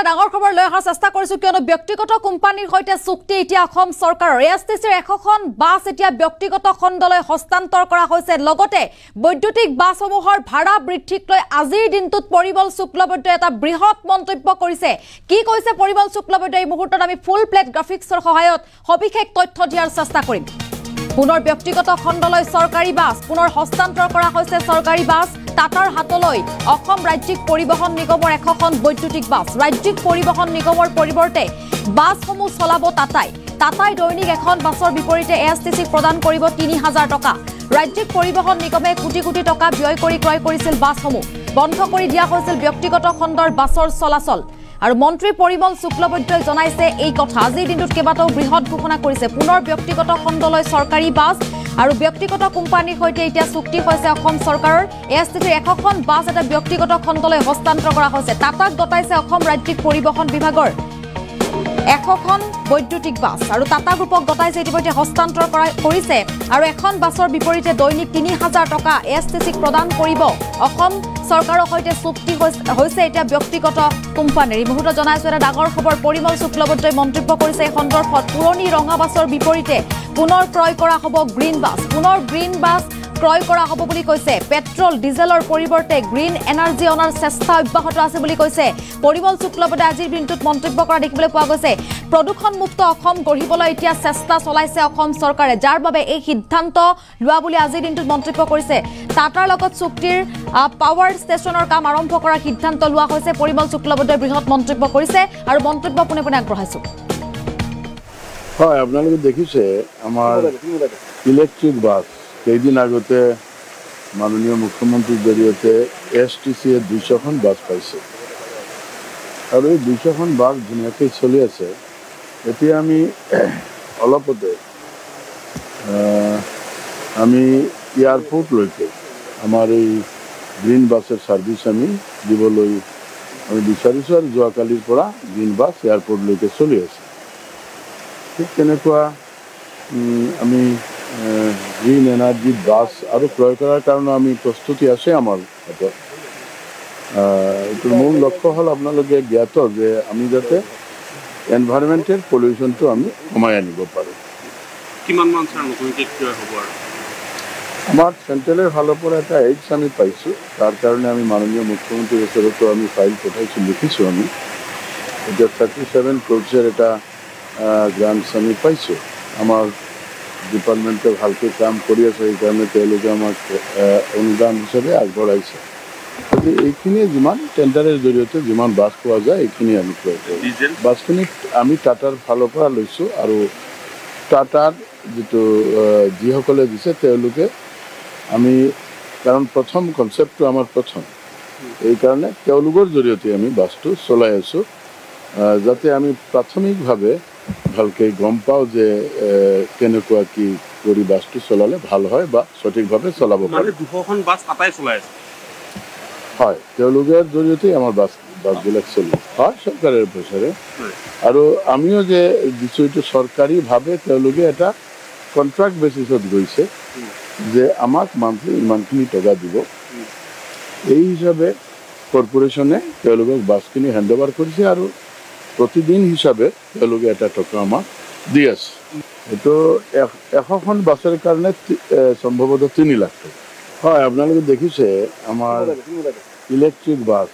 ডাঙৰ খবৰ লৈ অহাৰ চেষ্টা কৰিছো কিয়নো ব্যক্তিগত কোম্পানীৰ সৈতে চুক্তি এতিয়া অসম চৰকাৰৰ এএছটিচিৰ 100খন বাছ এতিয়া ব্যক্তিগত খণ্ডলৈ হস্তান্তৰ কৰা হৈছে লগতে বৈদ্যুতিক বাছসমূহৰ ভাড়া বৃদ্ধিক লৈ আজিৰ দিনটোত পৰিমল শুক্লবৈদ্যই এটা বৃহৎ মন্তব্য কৰিছে কি কৈছে পৰিমল শুক্লবৈদ্যই এই মুহূৰ্তত আমি ফুল প্লেট গ্ৰাফিক্সৰ সহায়ত সবিশেষ তথ্য দিয়াৰ চেষ্টা কৰিম পুনৰ ব্যক্তিগত খণ্ডলৈ চৰকাৰী বাছ পুনৰ হস্তান্তৰ কৰা হৈছে চৰকাৰী বাছ টাটাৰ হাতলৈ অসম ৰাজ্যিক পৰিবহণ নিগমৰ 100খন বৈদ্যুতিক বাছ ৰাজ্যিক পৰিবহণ নিগমৰ পৰিৱৰ্তে বাছসমূহ চলাব টাটাই দৈনিক এখন বাছৰ বিপৰীতে এএছটিচিক প্ৰদান কৰিব 3000 টকা ৰাজ্যিক পৰিবহণ নিগমে কোটি কোটি টকা ব্যয় কৰি ক্ৰয় কৰিছিল বাছসমূহ বন্ধ কৰি দিয়া হৈছিল ব্যক্তিগত খণ্ডৰ বাছৰ চলাচল আৰু মন্ত্ৰী পৰিমল শুক্লবৈদ্যই জনাইছে এই কথা আজিৰ দিনটোত কেইবাটাও বৃহৎ ঘোষণা কৰিছে পুনৰ ব্যক্তিগত খণ্ডলৈ চৰকাৰী বাছ আৰু ব্যক্তিগত কোম্পানীৰ সৈতে এতিয়া চুক্তি হৈছে অসম চৰকাৰৰ এএছটিচিৰ 100খন বাছ এটা ব্যক্তিগত খণ্ডলৈ হস্তান্তৰ কৰা হৈছে টাটাক গতাইছে অসম ৰাজ্যিক পৰিবহণ বিভাগৰ 100খন বৈদ্যুতিক বাছ আৰু টাটা গ্ৰুপক গতাইছে ইতিমধ্যে হস্তান্তৰ কৰিছে আৰু এখন বাছৰ বিপৰীতে দৈনিক 3000 টকা এএছটিচিক প্ৰদান কৰিব অসম চৰকাৰৰ সৈতে চুক্তি হৈছে এতিয়া ব্যক্তিগত কোম্পানীৰ এই মুহূৰ্তত জনাইছো এটা ডাঙৰ খবৰ পৰিমল শুক্লবৈদ্যই মন্তব্য কৰিছে এই সন্দৰ্ভত পুৰণি ৰঙা বাছৰ বিপৰীতে পুনৰ ক্ৰয় কৰা হ'ব গ্ৰীণ বাছ পুনৰ গ্ৰীণ বাছ ক্ৰয় কৰা হ'ব বুলি কৈছে পেট্ৰল ডিজেলৰ পৰিৱৰ্তে গ্ৰীণ এনাৰ্জি অনাৰ চেষ্টা অব্যাহত আছে বুলি কৈছে পৰিমল শুক্লবৈদ্যই আজিৰ দিনটোত মন্তব্য কৰা দেখিবলৈ পোৱা গৈছে প্ৰদূষণমুক্ত অসম গঢ়িবলৈ এতিয়া চেষ্টা চলাইছে অসম চৰকাৰে যাৰ বাবে এই সিদ্ধান্ত লোৱা বুলি আজিৰ দিনটোত মন্তব্য কৰিছে টাটাৰ লগত চুক্তিৰ পাৱাৰ ষ্টেচনৰ কাম আৰম্ভ কৰাৰ সিদ্ধান্ত লোৱা হৈছে পৰিমল শুক্লবৈদ্যই বৃহৎ মন্তব্য কৰিছে আৰু মন্তব্য পুনে আগবঢ়াইছো হয় আপোনালোকে দেখিছে আমাৰ ইলেক্ট্ৰিক বাছ কেইদিন আগতে মাননীয় মুখ্যমন্ত্ৰীৰ জৰিয়তে এএছটিচিয়ে 200খন বাছ পাইছে আৰু এই 200খন বাছ ধুনীয়াকৈ চলি আছে এতিয়া আমি অলপতে আমি এয়াৰপোৰ্টলৈকে আমাৰ এই গ্ৰীণ বাছৰ ছাৰ্ভিচ আমি দিবলৈ আমি বিচাৰিছোঁ আৰু যোৱাকালিৰ পৰা গ্ৰীণ বাছ এয়াৰপোৰ্টলৈকে চলি আছে ঠিক তেনেকুৱা আমি গ্ৰীণ এনাৰ্জি বাছ আৰু ক্ৰয় কৰাৰ কাৰণে আমি প্ৰস্তুতি আছে আমাৰ হাতত এইটোৰ মূল লক্ষ্য হ'ল আপোনালোকে জ্ঞাত যে আমি যাতে এনভাইৰনমেণ্টেল পলিউশ্যনটো আমি কমাই আনিব পাৰোঁ আমাৰ চেণ্ট্ৰেলৰ ফালৰ পৰা এটা এইডছ আমি পাইছোঁ তাৰ কাৰণে আমি মাননীয় মুখ্যমন্ত্ৰীৰ ওচৰতো আমি ফাইল পঠাইছোঁ লিখিছোঁ আমি এতিয়া 37 ক্ৰ'ৰ্ছৰ এটা গ্ৰাণ্টছ আমি পাইছোঁ আমাৰ ডিপাৰ্টমেণ্টে ভালকৈ কাম কৰি আছে সেইকাৰণে তেওঁলোকে আমাক অনুদান হিচাপে আগবঢ়াইছে গতিকে এইখিনিয়ে যিমান টেণ্ডাৰৰ জৰিয়তে যিমান বাছ পোৱা যায় এইখিনি আমি ক্ৰয় কৰোঁ বাছখিনি আমি টাটাৰ ফালৰ পৰা লৈছোঁ আৰু টাটাৰ যিটো যিসকলে দিছে তেওঁলোকে আমি কাৰণ প্ৰথম কনচেপ্টটো আমাৰ প্ৰথম এইকাৰণে তেওঁলোকৰ জৰিয়তে আমি বাছটো চলাই আছোঁ যাতে আমি প্ৰাথমিকভাৱে ভালকৈ গম পাওঁ যে কেনেকুৱা কি কৰি বাছটো চলালে ভাল হয় বা সঠিকভাৱে চলাব পাৰি 200খন বাছ টাটাই চলাই আছে হয় তেওঁলোকৰ জৰিয়তে আমাৰ বাছবিলাক চলি হয় চৰকাৰৰ পইচাৰে আৰু আমিও যে দিছোঁ এইটো চৰকাৰীভাৱে তেওঁলোকে এটা কণ্ট্ৰাক্ট বেচিছত গৈছে যে আমাক মান্থলি ইমানখিনি টকা দিব এই হিচাপে কৰ্পৰেশ্যনে তেওঁলোকক বাছখিনি হেণ্ড অভাৰ কৰিছে আৰু প্ৰতিদিন হিচাপে তেওঁলোকে এটা টকা আমাক দি আছে এইটো 100খন বাছৰ কাৰণে সম্ভৱতঃ 3 লাখ টকা হয় আপোনালোকে দেখিছে আমাৰ ইলেক্ট্ৰিক বাছ